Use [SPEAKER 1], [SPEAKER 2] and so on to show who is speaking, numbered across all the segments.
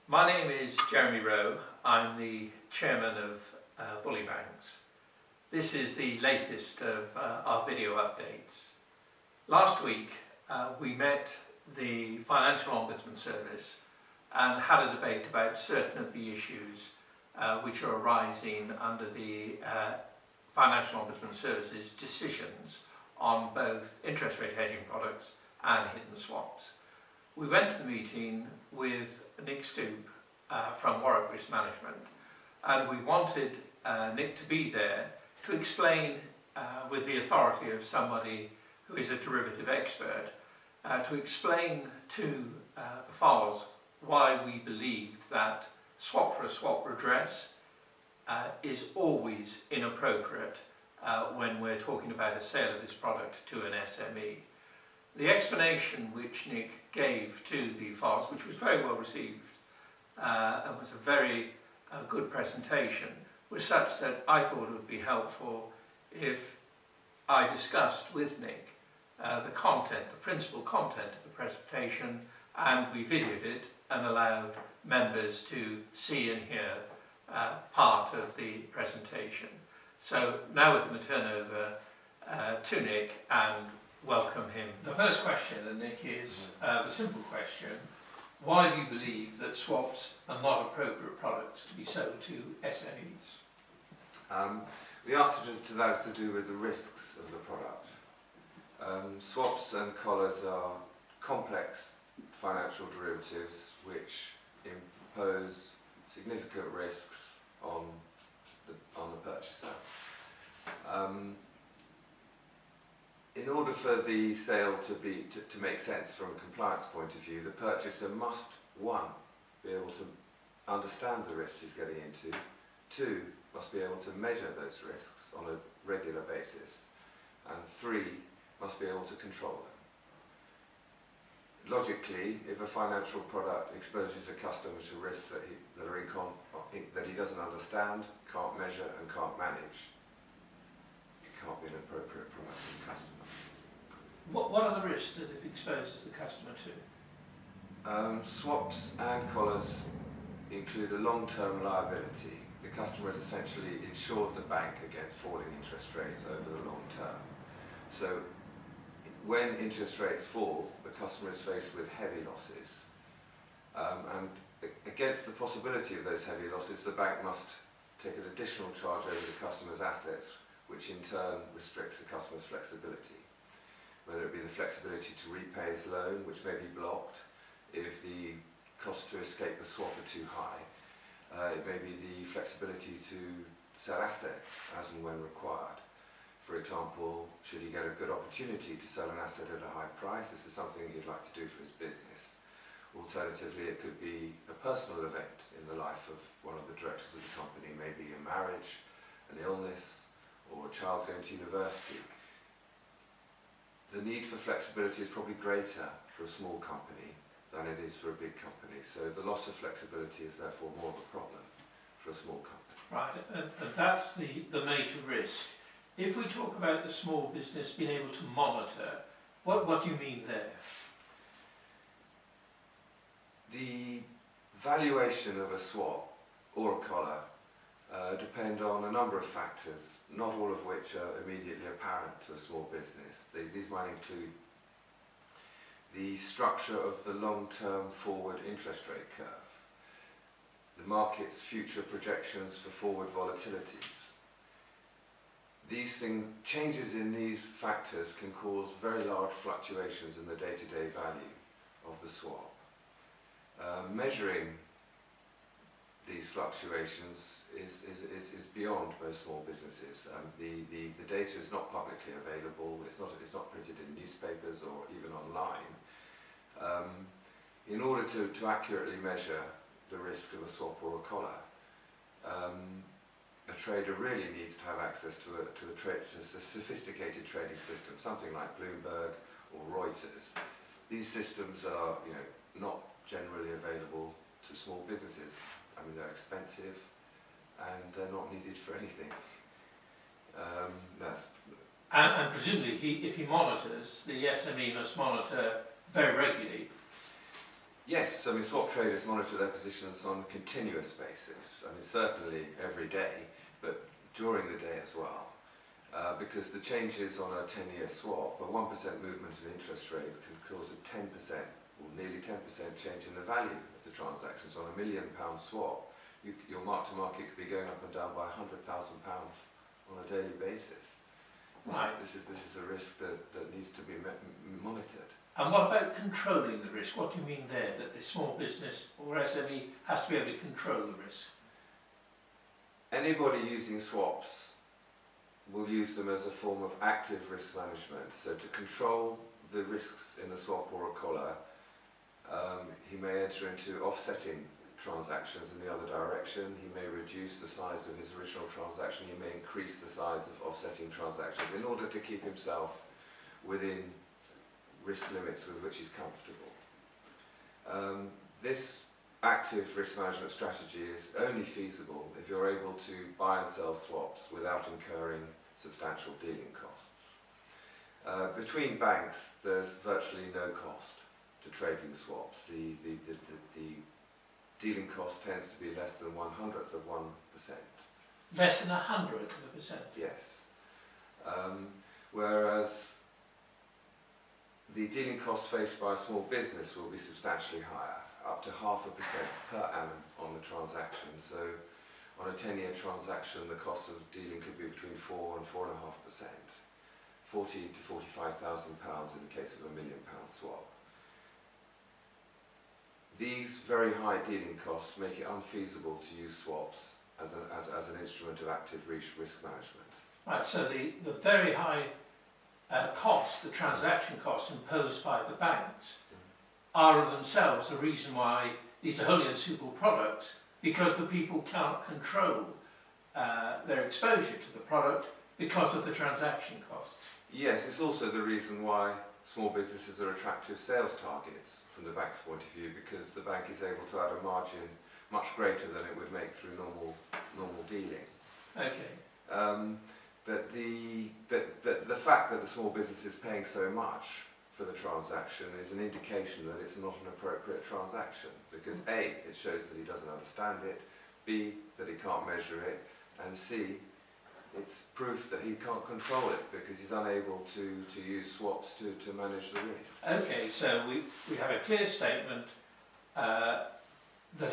[SPEAKER 1] My name is Jeremy Rowe. I'm the chairman of Bully Banks. This is the latest of our video updates. Last week we met the Financial Ombudsman Service and had a debate about certain of the issues which are arising under the Financial Ombudsman Service's decisions on both interest rate hedging products and hidden swaps. We went to the meeting with Nick Stoop from Warwick Risk Management, and we wanted Nick to be there to explain with the authority of somebody who is a derivative expert, to explain to the FARs why we believed that swap for a swap redress is always inappropriate when we're talking about a sale of this product to an SME. The explanation which Nick gave to the FARs, which was very well received and was a very good presentation, was such that I thought it would be helpful if I discussed with Nick the content, the principal content of the presentation, and we videoed it and allowed members to see and hear part of the presentation. So now we're going to turn over to Nick and welcome him. The first question, Nick, is the simple question: why do you believe that swaps are not appropriate products to be sold to SMEs?
[SPEAKER 2] The answer to that is to do with the risks of the product. Swaps and collars are complex financial derivatives which impose significant risks on the purchaser. In order for the sale to make sense from a compliance point of view, the purchaser must, one, be able to understand the risks he's getting into, two, must be able to measure those risks on a regular basis, and three, must be able to control them. Logically, if a financial product exposes a customer to risks that he doesn't understand, can't measure and can't manage, it can't be an appropriate product for the customer.
[SPEAKER 1] What are the risks that it exposes the customer to?
[SPEAKER 2] Swaps and collars include a long-term liability. The customer has essentially insured the bank against falling interest rates over the long term. So when interest rates fall, the customer is faced with heavy losses. And against the possibility of those heavy losses, the bank must take an additional charge over the customer's assets, which in turn restricts the customer's flexibility. Whether it be the flexibility to repay his loan, which may be blocked if the costs to escape the swap are too high. It may be the flexibility to sell assets as and when required. For example, should he get a good opportunity to sell an asset at a high price, this is something he'd like to do for his business. Alternatively, it could be a personal event in the life of one of the directors of the company, maybe a marriage, an illness, or a child going to university. The need for flexibility is probably greater for a small company than it is for a big company. So the loss of flexibility is therefore more of a problem for a small company.
[SPEAKER 1] Right, and that's the major risk. If we talk about the small business being able to monitor, what do you mean there?
[SPEAKER 2] The valuation of a swap or a collar depend on a number of factors, not all of which are immediately apparent to a small business. These might include the structure of the long-term forward interest rate curve, the market's future projections for forward volatilities. Changes in these factors can cause very large fluctuations in the day-to-day value of the swap. Measuring these fluctuations is beyond most small businesses. The data is not publicly available, it's not printed in newspapers or even online. In order to accurately measure the risk of a swap or a collar, a trader really needs to have access to a sophisticated trading system, something like Bloomberg or Reuters. These systems are not generally available to small businesses. I mean, they're expensive and they're not needed for anything.
[SPEAKER 1] And presumably, if he monitors, the SME must monitor very regularly.
[SPEAKER 2] Yes, I mean swap traders monitor their positions on a continuous basis. I mean certainly every day, but during the day as well. Because the changes on a 10-year swap, a 1% movement in interest rates can cause a 10% or nearly 10% change in the value of the transactions. On a £1 million swap, your mark-to-market could be going up and down by £100,000 on a daily basis.
[SPEAKER 1] Right.
[SPEAKER 2] This is a risk that needs to be monitored.
[SPEAKER 1] And what about controlling the risk? What do you mean there, that the small business or SME has to be able to control the risk?
[SPEAKER 2] Anybody using swaps will use them as a form of active risk management. So to control the risks in the swap or a collar, he may enter into offsetting transactions in the other direction. He may reduce the size of his original transaction. He may increase the size of offsetting transactions in order to keep himself within risk limits with which he's comfortable. This active risk management strategy is only feasible if you're able to buy and sell swaps without incurring substantial dealing costs. Between banks, there's virtually no cost to trading swaps. The dealing cost tends to be less than 1/100th of 1%.
[SPEAKER 1] Less than 1/100th of a percent?
[SPEAKER 2] Yes. Whereas the dealing costs faced by a small business will be substantially higher, up to 0.5% per annum on the transaction. So on a 10-year transaction, the cost of dealing could be between 4 and 4.5%, £40,000 to £45,000 in the case of a £1 million swap. These very high dealing costs make it unfeasible to use swaps as an instrument of active risk management.
[SPEAKER 1] Right, so the very high costs, the transaction costs imposed by the banks, are of themselves the reason why these are wholly unsuitable products, because the people cannot control their exposure to the product because of the transaction costs.
[SPEAKER 2] Yes, it's also the reason why small businesses are attractive sales targets from the bank's point of view, because the bank is able to add a margin much greater than it would make through normal dealing.
[SPEAKER 1] Okay.
[SPEAKER 2] But the fact that the small business is paying so much for the transaction is an indication that it's not an appropriate transaction, because A, it shows that he doesn't understand it, B, that he can't measure it, and C, it's proof that he can't control it because he's unable to use swaps to manage the risk. Okay,
[SPEAKER 1] so we have a clear statement that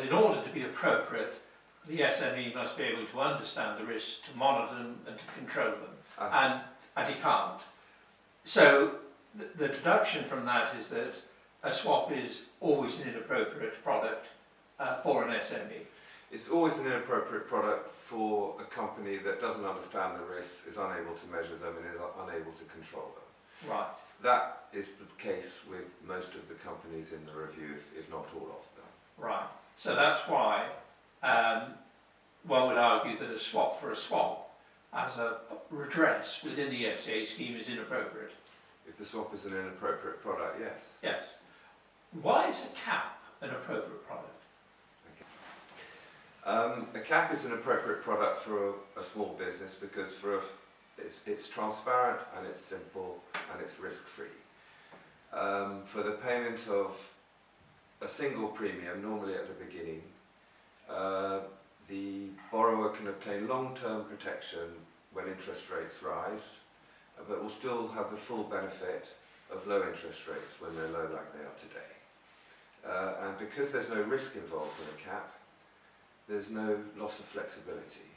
[SPEAKER 1] in order to be appropriate, the SME must be able to understand the risks, to monitor them and to control them, and he can't. So the deduction from that is that a swap is always an inappropriate product for an SME.
[SPEAKER 2] It's always an inappropriate product for a company that doesn't understand the risks, is unable to measure them, and is unable to control them.
[SPEAKER 1] Right.
[SPEAKER 2] That is the case with most of the companies in the review, if not all of them.
[SPEAKER 1] Right. So that's why one would argue that a swap for a swap as a redress within the FCA scheme is inappropriate.
[SPEAKER 2] If the swap is an inappropriate product, yes.
[SPEAKER 1] Yes. Why is a cap an appropriate product?
[SPEAKER 2] A cap is an appropriate product for a small business because it's transparent and it's simple and it's risk-free. For the payment of a single premium, normally at the beginning, the borrower can obtain long-term protection when interest rates rise, but will still have the full benefit of low interest rates when they're low like they are today. And because there's no risk involved in a cap, there's no loss of flexibility.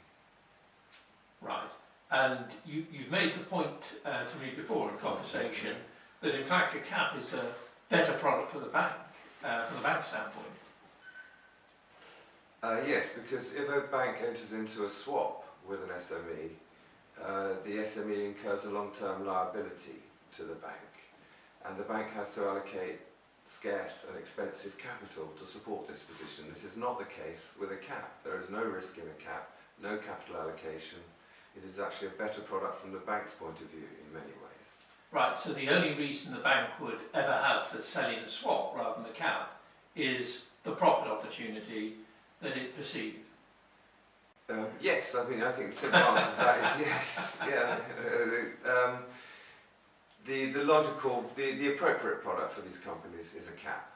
[SPEAKER 1] Right. And you've made the point to me before in conversation that in fact a cap is a better product for the bank, from the bank standpoint.
[SPEAKER 2] Yes, because if a bank enters into a swap with an SME, the SME incurs a long-term liability to the bank, and the bank has to allocate scarce and expensive capital to support this position. This is not the case with a cap. There is no risk in a cap, no capital allocation. It is actually a better product from the bank's point of view in many ways. Right,
[SPEAKER 1] so the only reason the bank would ever have for selling a swap rather than the cap is the profit opportunity that it perceived.
[SPEAKER 2] Yes, I think the simple answer to that is yes. Yeah. The appropriate product for these companies is a cap.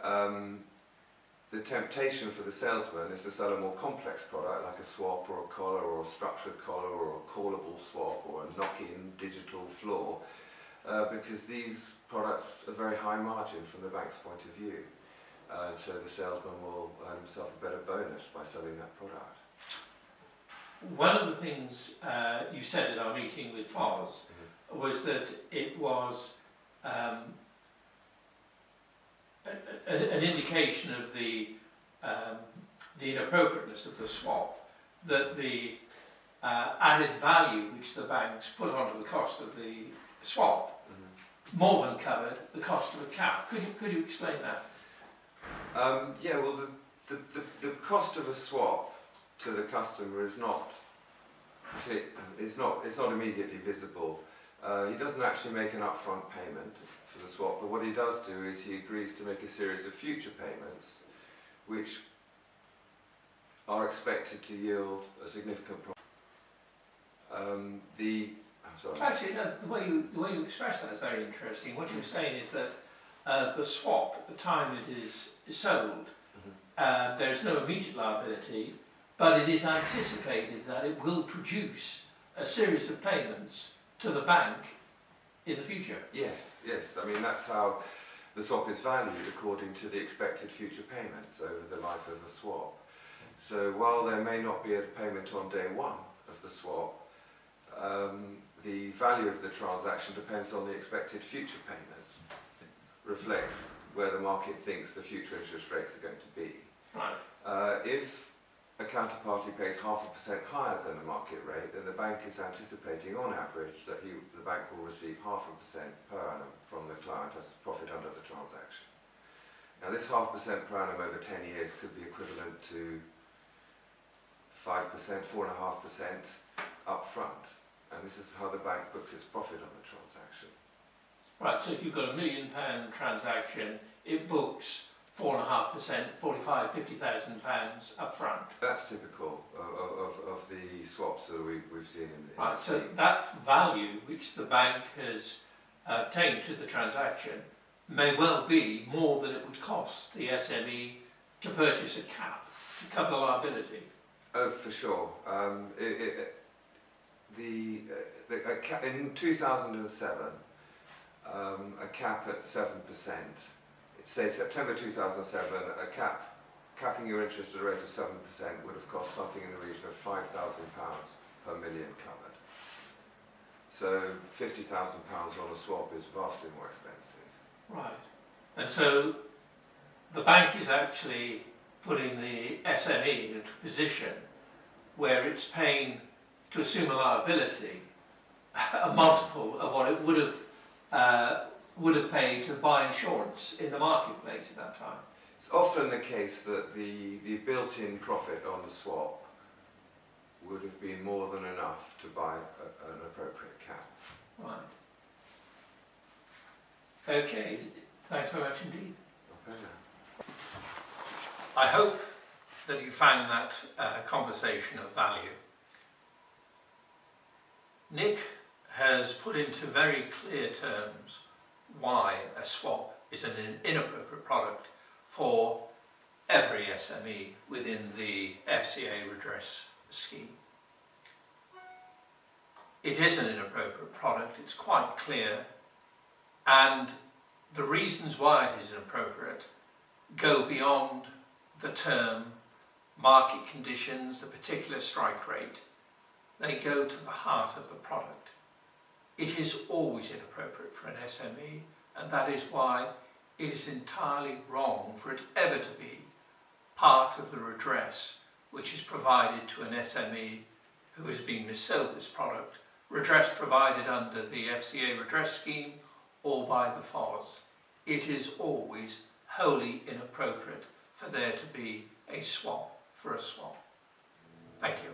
[SPEAKER 2] The temptation for the salesman is to sell a more complex product like a swap or a collar or a structured collar or a callable swap or a knock-in digital floor, because these products are very high margin from the bank's point of view. So the salesman will earn himself a better bonus by selling that product.
[SPEAKER 1] One of the things you said at our meeting with FOS was that it was an indication of the inappropriateness of the swap, that the added value which the banks put onto the cost of the swap more than covered the cost of a cap. Could you explain that?
[SPEAKER 2] Yeah, well, the cost of a swap to the customer is not it's not immediately visible. He doesn't actually make an upfront payment for the swap, but what he does do is he agrees to make a series of future payments which are expected to yield a significant profit.
[SPEAKER 1] Actually, no, the way you express that is very interesting. What you're saying is that the swap, at the time it is sold, there is no immediate liability, but it is anticipated that it will produce a series of payments to the bank in the future.
[SPEAKER 2] Yes, yes. I mean, that's how the swap is valued, according to the expected future payments over the life of a swap. So while there may not be a payment on day one of the swap, the value of the transaction depends on the expected future payments. Reflects where the market thinks the future interest rates are going to be.
[SPEAKER 1] Right.
[SPEAKER 2] If a counterparty pays 0.5% higher than the market rate, then the bank is anticipating on average that the bank will receive 0.5% per annum from the client as profit under the transaction. Now this 0.5% per annum over 10 years could be equivalent to 5%, 4.5% up front, and this is how the bank books its profit on the transaction.
[SPEAKER 1] Right, so if you've got £1 million transaction, it books 4.5%, £45,000, £50,000 up front.
[SPEAKER 2] That's typical of the swaps that we've seen in the
[SPEAKER 1] Right, so that value which the bank has obtained to the transaction may well be more than it would cost the SME to purchase a cap to cover the liability.
[SPEAKER 2] Oh, for sure. In 2007, a cap at 7%. Say September 2007, capping your interest at a rate of 7% would have cost something in the region of £5,000 per million covered. So £50,000 on a swap is vastly more expensive.
[SPEAKER 1] Right. And so the bank is actually putting the SME into a position where it's paying to assume a liability a multiple of what it would have paid to buy insurance in the marketplace at that time.
[SPEAKER 2] It's often the case that the built-in profit on the swap would have been more than enough to buy an appropriate cap.
[SPEAKER 1] Right. Okay, thanks very much indeed.
[SPEAKER 2] My pleasure.
[SPEAKER 1] I hope that you found that conversation of value. Nick has put into very clear terms why a swap is an inappropriate product for every SME within the FCA redress scheme. It is an inappropriate product, it's quite clear, and the reasons why it is inappropriate go beyond the term, market conditions, the particular strike rate. They go to the heart of the product. It is always inappropriate for an SME, and that is why it is entirely wrong for it ever to be part of the redress which is provided to an SME who has been missold this product, redress provided under the FCA redress scheme or by the FOS. It is always wholly inappropriate for there to be a swap for a swap. Thank you.